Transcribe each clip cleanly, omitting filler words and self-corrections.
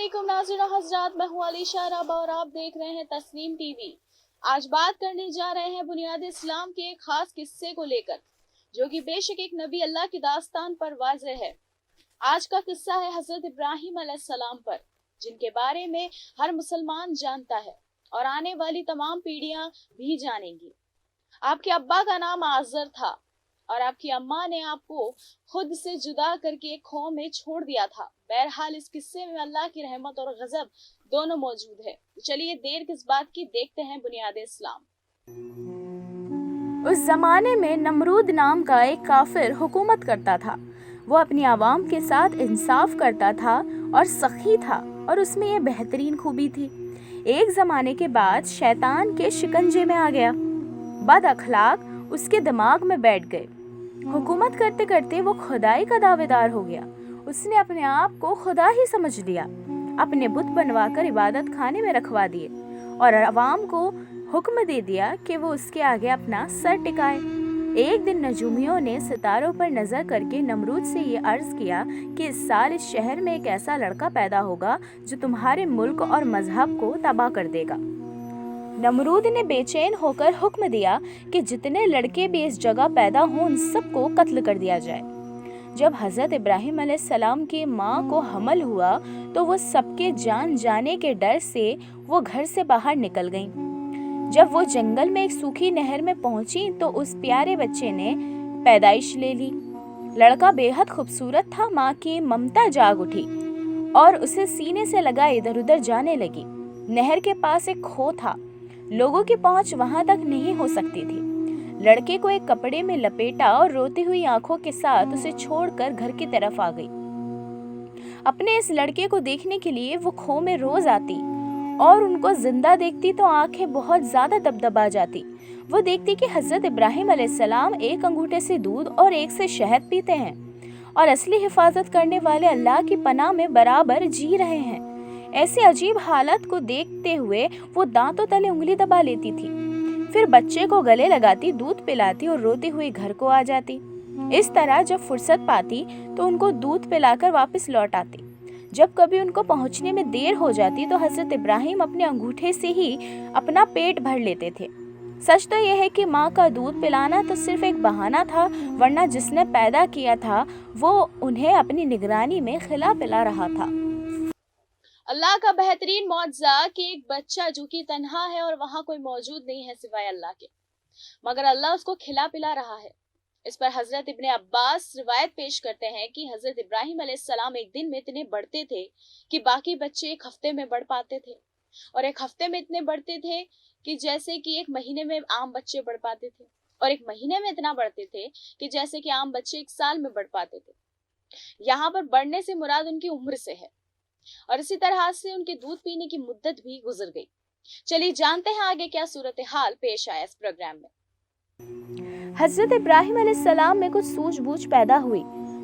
वालेकुम नाज़रीन हज़रात, मैं हूँ अलीशा रब और आप देख रहे हैं तस्नीम टीवी। आज बात करने जा रहे हैं बुनियाद इस्लाम के एक खास किस्से को लेकर, जो कि बेशक एक नबी अल्लाह की दास्तान पर वाज़ेह है। आज का किस्सा है हजरत इब्राहिम अलैहिस्सलाम पर, जिनके बारे में हर मुसलमान जानता है और आने वाली तमाम पीढ़ियां भी जानेंगी। आपके अब्बा का नाम आज़र था और आपकी अम्मा ने आपको खुद से जुदा करके एक खौम में छोड़ दिया था। बहरहाल इस किस्से में अल्लाह की रहमत और गजब दोनों मौजूद है। तो चलिए देर किस बात की, देखते हैं बुनियाद इस्लाम। उस जमाने में नमरूद नाम का एक काफिर हुकूमत करता था। वो अपनी आवाम के साथ इंसाफ करता था और सखी था, और उसमें ये बेहतरीन खूबी थी। एक ज़माने के बाद शैतान के शिकंजे में आ गया। बद अखलाक उसके दिमाग में बैठ गए। हुकूमत करते करते वो खुदाई का दावेदार हो गया। उसने अपने आप को खुदा ही समझ लिया। अपने बुत बनवाकर इबादत खाने में रखवा दिए और अवाम को हुक्म दे दिया कि वो उसके आगे अपना सर टिकाए। एक दिन नजूमियों ने सितारों पर नजर करके नमरूद से ये अर्ज किया कि इस साल इस शहर में एक ऐसा लड़का पैदा होगा जो तुम्हारे मुल्क और मजहब को तबाह कर देगा। नमरूद ने बेचैन होकर हुक्म दिया कि जितने लड़के भी इस जगह पैदा हों उन सबको कत्ल कर दिया जाए। जब हज़रत इब्राहिम अलैहिस्सलाम की माँ को हमल हुआ तो वो सबके जान जाने के डर से वो घर से बाहर निकल गईं। जब वो जंगल में एक सूखी नहर में पहुंची तो उस प्यारे बच्चे ने पैदाइश ले ली। लड़का बेहद खूबसूरत था। माँ की ममता जाग उठी और उसे सीने से लगा इधर उधर जाने लगी। नहर के पास एक खो था। लोगों की पहुंच वहां तक नहीं हो सकती थी। लड़के को एक कपड़े में लपेटा और रोती हुई आंखों के साथ उसे छोड़कर घर की तरफ आ गई। अपने इस लड़के को देखने के लिए वो खो में रोज आती और उनको जिंदा देखती तो आंखें बहुत ज्यादा दबदबा जाती। वो देखती कि हजरत इब्राहिम अलैहिस्सलाम एक अंगूठे से दूध और एक से शहद पीते हैं और असली हिफाजत करने वाले अल्लाह की पनाह में बराबर जी रहे हैं। ऐसी अजीब हालत को देखते हुए वो दांतों तले उंगली दबा लेती थी, फिर बच्चे को गले लगाती, दूध पिलाती और रोती हुई घर को आ जाती। इस तरह जब फुर्सत पाती तो उनको दूध पिलाकर वापस लौट आती। जब कभी उनको पहुंचने में देर हो जाती तो हजरत इब्राहिम अपने अंगूठे से ही अपना पेट भर लेते थे। सच तो यह है कि माँ का दूध पिलाना तो सिर्फ एक बहाना था, वरना जिसने पैदा किया था वो उन्हें अपनी निगरानी में खिला पिला रहा था। अल्लाह का बेहतरीन मौजज़ा कि एक बच्चा जो कि तन्हा है और वहां कोई मौजूद नहीं है सिवाय अल्लाह के, मगर अल्लाह उसको खिला पिला रहा है। इस पर हजरत इब्ने अब्बास रिवायत पेश करते हैं कि हजरत इब्राहिम अलैहिस्सलाम एक दिन में इतने बढ़ते थे कि बाकी बच्चे एक हफ्ते में बढ़ पाते थे, और एक हफ्ते में इतने बढ़ते थे कि जैसे कि एक महीने में आम बच्चे बढ़ पाते थे, और एक महीने में इतना बढ़ते थे कि जैसे कि आम बच्चे एक साल में बढ़ पाते थे। यहाँ पर बढ़ने से मुराद उनकी उम्र से है, और इसी तरह से उनके दूध पीने की मुद्दत भी गुजर गई। चलिए जानते हैं आगे क्या सूरत हाल पेश आया इस प्रोग्राम में। हजरत इब्राहिम अलैहिस्सलाम में कुछ सूझबूझ पैदा हुई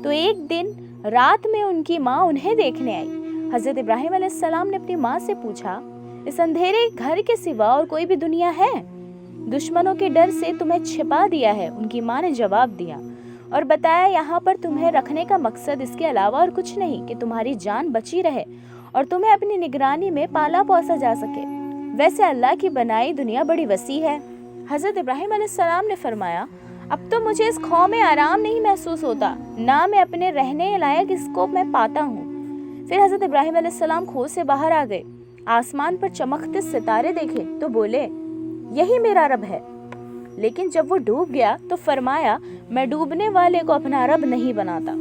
तो एक दिन रात में उनकी माँ उन्हें देखने आई। हजरत इब्राहिम अलैहिस्सलाम ने अपनी माँ से पूछा, इस अंधेरे घर के सिवा और कोई भी दुनिया है? दुश्मनों के डर से तुम्हें छिपा दिया है। उनकी माँ ने जवाब दिया और बताया, यहाँ पर तुम्हें रखने का मकसद इसके अलावा और कुछ नहीं कि तुम्हारी जान बची रहे और तुम्हें अपनी निगरानी में पाला पोसा जा सके। वैसे अल्लाह की बनाई दुनिया बड़ी वसी है। हजरत इब्राहिम अलैहिस्सलाम ने फरमाया, अब तो मुझे इस खौफ में आराम नहीं महसूस होता, ना मैं अपने रहने लायक इसको मैं पाता हूँ। फिर हजरत इब्राहिम अलैहिस्सलाम खो से बाहर आ गए। आसमान पर चमकते सितारे देखे तो बोले, यही मेरा रब है। लेकिन जब वो डूब गया तो फरमाया, मैं डूबने वाले को अपना रब नहीं बनाता।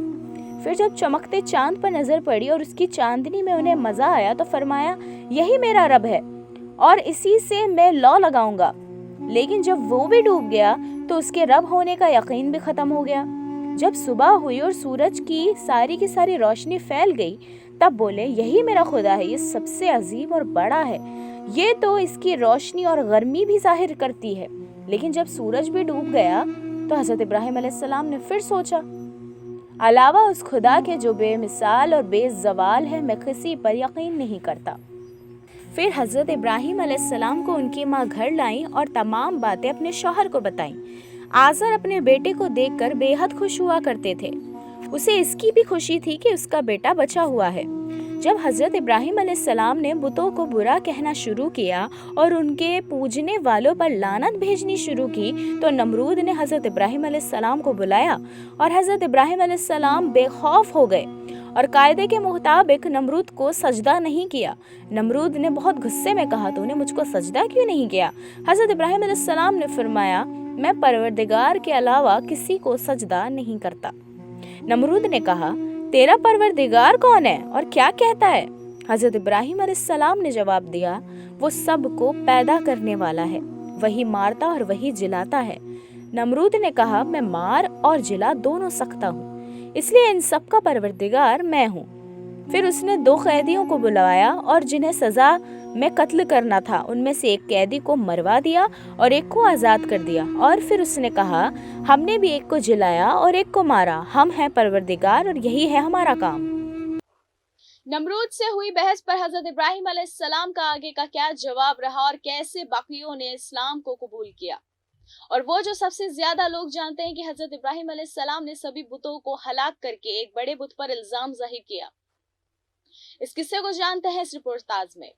फिर जब चमकते चांद पर नजर पड़ी और उसकी चांदनी में उन्हें मजा आया तो फरमाया, यही मेरा रब है और इसी से मैं लौ लगाऊंगा। लेकिन जब वो भी डूब गया तो उसके रब होने का यकीन भी खत्म हो गया। जब सुबह हुई और सूरज की सारी रोशनी फैल गई तब बोले, यही मेरा खुदा है, ये सबसे अजीम और बड़ा है। ये तो इसकी रोशनी और गर्मी भी जाहिर करती है। लेकिन जब सूरज भी डूब गया तो हजरत इब्राहिम अलैहिस्सलाम ने फिर सोचा, अलावा उस खुदा के जो बेमिसाल और बेज़वाल है, मैं किसी पर यकीन नहीं करता। फिर हजरत इब्राहिम अलैहिस्सलाम को उनकी माँ घर लाई और तमाम बातें अपने शौहर को बताईं। आज़र अपने बेटे को देखकर बेहद खुश हुआ करते थे। उसे इसकी भी खुशी थी कि उसका बेटा बचा हुआ है। जब हज़रत इब्राहिम अलैहिस्सलाम ने बुतों को बुरा कहना शुरू किया और उनके पूजने वालों पर लानत भेजनी शुरू की, तो नमरूद ने हज़रत इब्राहिम अलैहिस्सलाम को बुलाया और हज़रत इब्राहिम अलैहिस्सलाम बेखौफ हो गए और कायदे के मुताबिक नमरूद को सजदा नहीं किया। नमरूद ने बहुत गुस्से में कहा, तूने मुझको सजदा क्यों नहीं किया? हज़रत इब्राहिम अलैहिस्सलाम ने फरमाया, मैं परवरदिगार के अलावा किसी को सजदा नहीं करता। नमरूद ने कहा, तेरा परवरदिगार कौन है और क्या कहता है? हज़रत इब्राहिम अलैहिस्सलाम ने जवाब दिया, वो सब को पैदा करने वाला है, वही मारता और वही जिलाता है। नमरूद ने कहा, मैं मार और जिला दोनों सकता हूँ, इसलिए इन सब का परवरदिगार मैं हूँ। फिर उसने 2 कैदियों को बुलवाया और जिन्हें सज़ा में कत्ल करना था, उनमें से एक कैदी को मरवा दिया और एक को आज़ाद कर दिया। और फिर उसने कहा, हमने भी एक को जिलाया और एक को मारा, हम हैं परवरदिगार और यही है हमारा काम। नमरूद से हुई बहस पर हजरत इब्राहिम अलैहिस्सलाम का आगे का क्या जवाब रहा और कैसे बाकियों ने इस्लाम को कबूल किया, और वो जो सबसे ज्यादा लोग जानते हैं कि हजरत इब्राहिम अलैहिस्सलाम ने सभी बुतों को हलाक करके एक बड़े बुत पर इल्जाम जाहिर किया, इस किस्से को जानते हैं इस रिपोर्टाज में।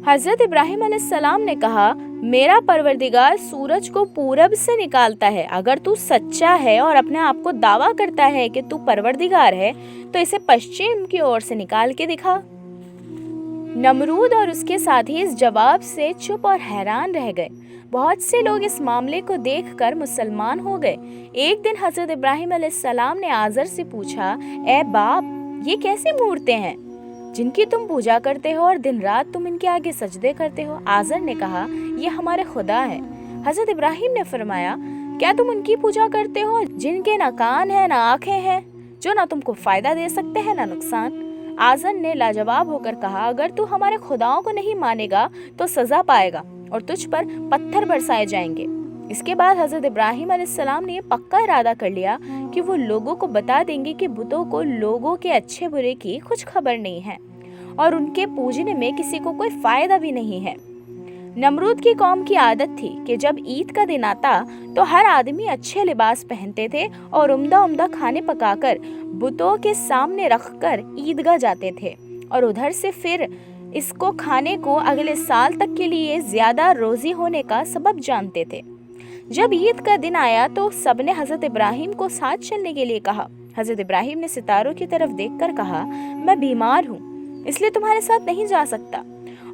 हज़रत इब्राहिम अलैहिस्सलाम ने कहा, मेरा परवरदिगार सूरज को पूरब से निकालता है। अगर तू सच्चा है और अपने आप को दावा करता है कि तू परवरदिगार है, तो इसे पश्चिम की ओर से निकाल के दिखा। नमरूद और उसके साथी इस जवाब से चुप और हैरान रह गए। बहुत से लोग इस मामले को देखकर मुसलमान हो गए। एक दिन हज़रत इब्राहिम अलैहिस्सलाम ने आज़र से पूछा, ए बाप, ये कैसी मूर्तें हैं जिनकी तुम पूजा करते हो और दिन रात तुम इनके आगे सजदे करते हो? आज़र ने कहा, ये हमारे खुदा है। हज़रत इब्राहिम ने फरमाया, क्या तुम उनकी पूजा करते हो जिनके ना कान है ना आँखें हैं, जो ना तुमको फ़ायदा दे सकते हैं ना नुकसान? आज़र ने लाजवाब होकर कहा, अगर तू हमारे खुदाओं को नहीं मानेगा तो सज़ा पाएगा और तुझ पर पत्थर बरसाए जाएंगे। इसके बाद हज़रत इब्राहिम अलैहिस्सलाम ने ये पक्का इरादा कर लिया कि वो लोगों को बता देंगे कि बुतों को लोगों के अच्छे बुरे की कुछ खबर नहीं है और उनके पूजने में किसी को कोई फ़ायदा भी नहीं है। नमरूद की कौम की आदत थी कि जब ईद का दिन आता तो हर आदमी अच्छे लिबास पहनते थे और उम्दा उम्दा खाने पकाकर बुतों के सामने रखकर ईदगाह जाते थे और उधर से फिर इसको खाने को अगले साल तक के लिए ज़्यादा रोज़ी होने का सबब जानते थे। जब ईद का दिन आया तो सबने हज़रत इब्राहिम को साथ चलने के लिए कहा। हज़रत इब्राहिम ने सितारों की तरफ देखकर कहा, मैं बीमार हूँ, इसलिए तुम्हारे साथ नहीं जा सकता,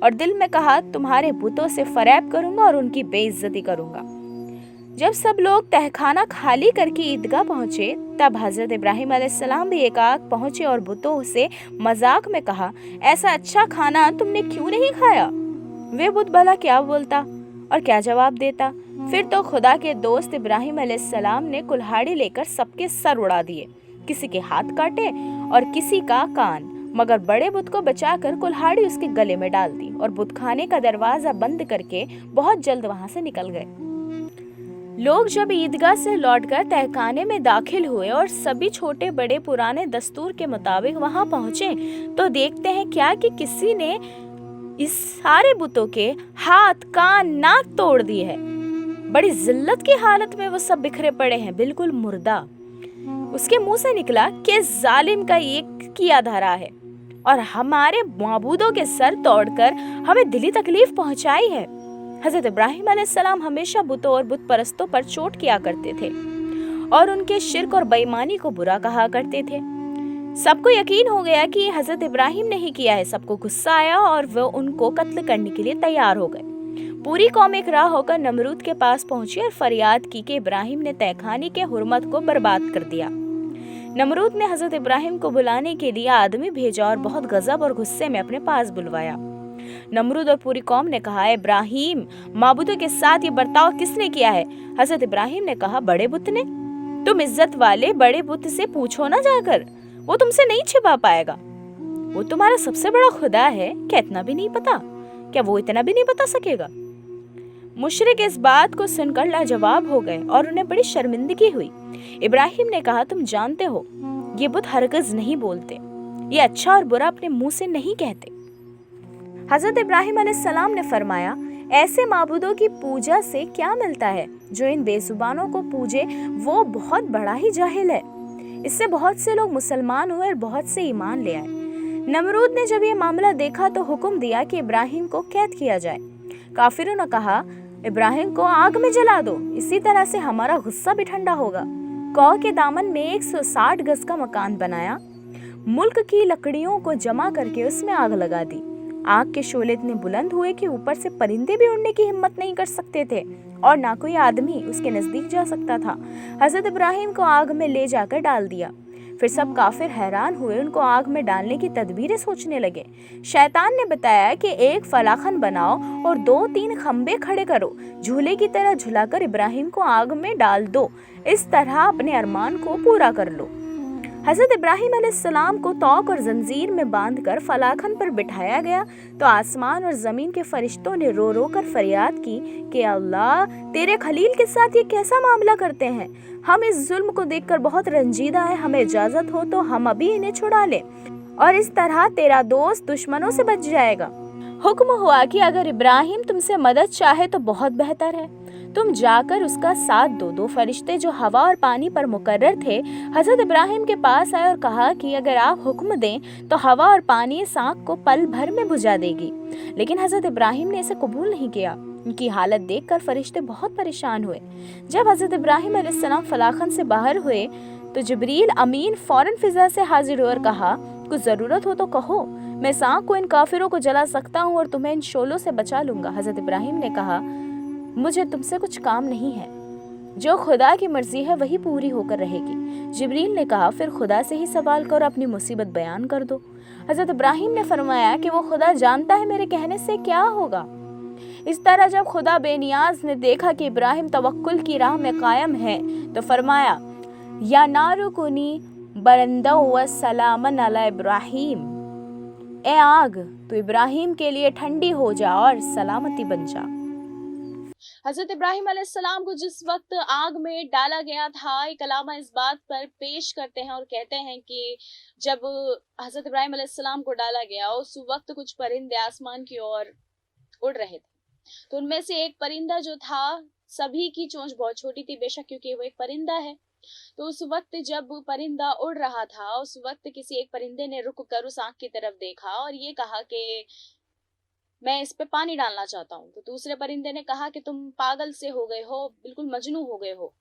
और दिल में कहा, तुम्हारे बुतों से फरेब करूंगा और उनकी बेइज्जती करूंगा। जब सब लोग तहखाना खाली करके ईदगाह पहुंचे, तब हज़रत इब्राहिम अलैहिस्सलाम भी एकाक पहुंचे और बुतों से मजाक में कहा, ऐसा अच्छा खाना तुमने क्यों नहीं खाया? वे बुत भला क्या बोलता और क्या जवाब देता। फिर तो खुदा के दोस्त इब्राहिम अलैहिस्सलाम ने कुल्हाड़ी लेकर सबके सर उड़ा दिए, किसी के हाथ काटे और किसी का कान, मगर बड़े बुत को बचाकर कुल्हाड़ी उसके गले में डाल दी और बुतखाने का दरवाजा बंद करके बहुत जल्द वहां से निकल गए। लोग जब ईदगाह से लौटकर तहखाने में दाखिल हुए और सभी छोटे बड़े पुराने दस्तूर के मुताबिक वहां पहुंचे, तो देखते हैं क्या कि किसी ने इस सारे बुतों के हाथ कान नाक तोड़ दिए है। बड़ी जिल्लत की हालत में वो सब बिखरे पड़े हैं, बिल्कुल मुर्दा। उसके मुंह से निकला कि जालिम का ये किया धरा है और हमारे माबूदों के सर तोड़कर हमें दिली तकलीफ पहुंचाई है। हज़रत इब्राहिम अलैहिस्सलाम हमेशा बुतों और बुत परस्तों पर चोट किया करते थे और उनके शिर्क और बेईमानी को बुरा कहा करते थे। सबको यकीन हो गया कि हज़रत इब्राहिम ने ही किया है। सबको गुस्सा आया और वो उनको कत्ल करने के लिए तैयार हो गए। पूरी कौम एक राह होकर नमरूद के पास पहुंची और फरियाद की कि इब्राहिम ने तहखाने के हुर्मत को बर्बाद कर दिया। नमरूद ने हज़रत इब्राहिम को बुलाने के लिए आदमी भेजा और बहुत गजब और गुस्से में अपने पास बुलवाया। नमरूद और पूरी कौम ने कहा, इब्राहिम, माबूदों के साथ ये बर्ताव किसने किया है? हज़रत इब्राहिम ने कहा, बड़े बुत ने। तुम इज्जत वाले बड़े बुत से पूछो ना जाकर, वो तुमसे नहीं छिपा पाएगा। वो तुम्हारा सबसे बड़ा खुदा है, क्या इतना भी नहीं पता? क्या वो इतना भी नहीं बता सकेगा? मुशरिक इस बात को सुनकर लाजवाब हो गए और उन्हें बड़ी शर्मिंदगी हुई। इब्राहिम ने कहा, तुम जानते हो ये बुत हरगिज़ नहीं बोलते, ये अच्छा और बुरा अपने मुंह से नहीं कहते। हज़रत इब्राहिम अलैहिस्सलाम ने फरमाया, ऐसे माबूदों की पूजा से क्या मिलता है? जो इन बेजुबानों को पूजे वो बहुत बड़ा ही जाहिल है। इससे बहुत से लोग मुसलमान हुए और बहुत से ईमान ले आए। नमरूद ने जब ये मामला देखा तो हुक्म दिया कि इब्राहिम को कैद किया जाए। काफिरों ने कहा, इब्राहिम को आग में जला दो, इसी तरह से हमारा गुस्सा भी ठंडा होगा। कौ के दामन में 160 गज का मकान बनाया, मुल्क की लकड़ियों को जमा करके उसमें आग लगा दी। आग के शोले इतने बुलंद हुए कि ऊपर से परिंदे भी उड़ने की हिम्मत नहीं कर सकते थे और ना कोई आदमी उसके नजदीक जा सकता था। हजरत इब्राहिम को आग में ले जाकर डाल दिया। फिर सब काफिर हैरान हुए, उनको आग में डालने की तदबीरें सोचने लगे। शैतान ने बताया कि एक फलाखन बनाओ और 2-3 खंबे खड़े करो, झूले की तरह झुलाकर इब्राहिम को आग में डाल दो, इस तरह अपने अरमान को पूरा कर लो। हजरत इब्राहिम अलैहिस्सलाम को तौक और जंजीर में बांधकर फलाखन पर बिठाया गया तो आसमान और जमीन के फरिश्तों ने रो रो कर फरियाद की कि अल्लाह, तेरे खलील के साथ ये कैसा मामला करते हैं। हम इस जुल्म को देखकर बहुत रंजीदा है, हमें इजाजत हो तो हम अभी इन्हें छुड़ा लें और इस तरह तेरा दोस्त दुश्मनों से बच जाएगा। हुक्म हुआ कि अगर इब्राहिम तुमसे मदद चाहे तो बहुत बेहतर है, तुम जाकर उसका साथ दो। 2 फरिश्ते जो हवा और पानी पर मुकर्रर थे हजरत इब्राहिम के पास आए और कहा कि अगर आप हुक्म दें तो हवा और पानी इस आग को पल भर में बुझा देगी। लेकिन हजरत इब्राहिम ने इसे कबूल नहीं किया। उनकी हालत देखकर फरिश्ते बहुत परेशान हुए। जब हजरत इब्राहिम अलैहिस्सलाम फलाखन से बाहर हुए तो जिब्रील अमीन फौरन फिजा से हाजिर हुए और कहा, कुछ जरूरत हो तो कहो, मैं इस आग को इन काफिरों को जला सकता हूँ और तुम्हें इन शोलों से बचा लूंगा। हजरत इब्राहिम ने कहा, मुझे तुमसे कुछ काम नहीं है, जो खुदा की मर्जी है वही पूरी होकर रहेगी। जिब्रील ने कहा, फिर खुदा से ही सवाल करो, अपनी मुसीबत बयान कर दो। हजरत इब्राहिम ने फरमाया कि वो खुदा जानता है मेरे कहने से क्या होगा। इस तरह जब खुदा बेनियाज ने देखा कि इब्राहिम तवक्कुल की राह में कायम है तो फरमाया, या नारुकुनी बरंदा व सलामन अला इब्राहिम, ए आग तो इब्राहिम के लिए ठंडी हो जा और सलामती बन जा। हजरत इब्राहिम अलैहिस्सलाम को जिस वक्त आग में डाला गया था, एक अलामा इस बात पर पेश करते हैं और कहते हैं कि जब हजरत इब्राहिम अलैहिस्सलाम को डाला गया उस वक्त कुछ परिंदे आसमान की ओर उड़ रहे थे। तो उनमें से एक परिंदा जो था, सभी की चोंच बहुत छोटी थी बेशक क्योंकि वो एक परिंदा है। तो उस वक्त जब परिंदा उड़ रहा था, उस वक्त किसी एक परिंदे ने रुक कर उस आग की तरफ देखा और ये कहा कि मैं इस पे पानी डालना चाहता हूँ। तो दूसरे परिंदे ने कहा कि तुम पागल से हो गए हो, बिल्कुल मजनू हो गए हो,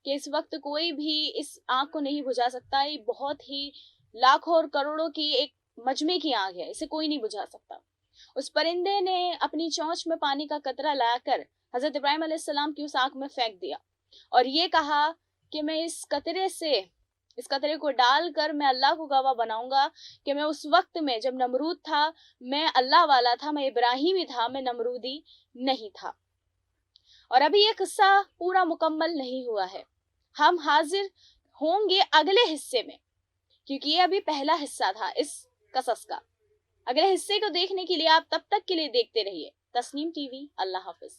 कि इस वक्त कोई भी इस आग को नहीं बुझा सकता। ये बहुत ही लाखों और करोड़ों की एक मजमे की आग है, इसे कोई नहीं बुझा सकता। उस परिंदे ने अपनी चोंच में पानी का कतरा लाकर हजरत इब्राहिम अलैहिस्सलाम की उस आग में फेंक दिया और ये कहा कि मैं इस कतरे को डालकर मैं अल्लाह को गवाह बनाऊंगा कि मैं उस वक्त में जब नमरूद था मैं अल्लाह वाला था, मैं इब्राहिमी था, मैं नमरूदी नहीं था। और अभी ये किस्सा पूरा मुकम्मल नहीं हुआ है, हम हाजिर होंगे अगले हिस्से में, क्योंकि ये अभी पहला हिस्सा था इस कसस का। अगले हिस्से को देखने के लिए आप तब तक के लिए देखते रहिए तस्नीम टीवी। अल्लाह हाफिज।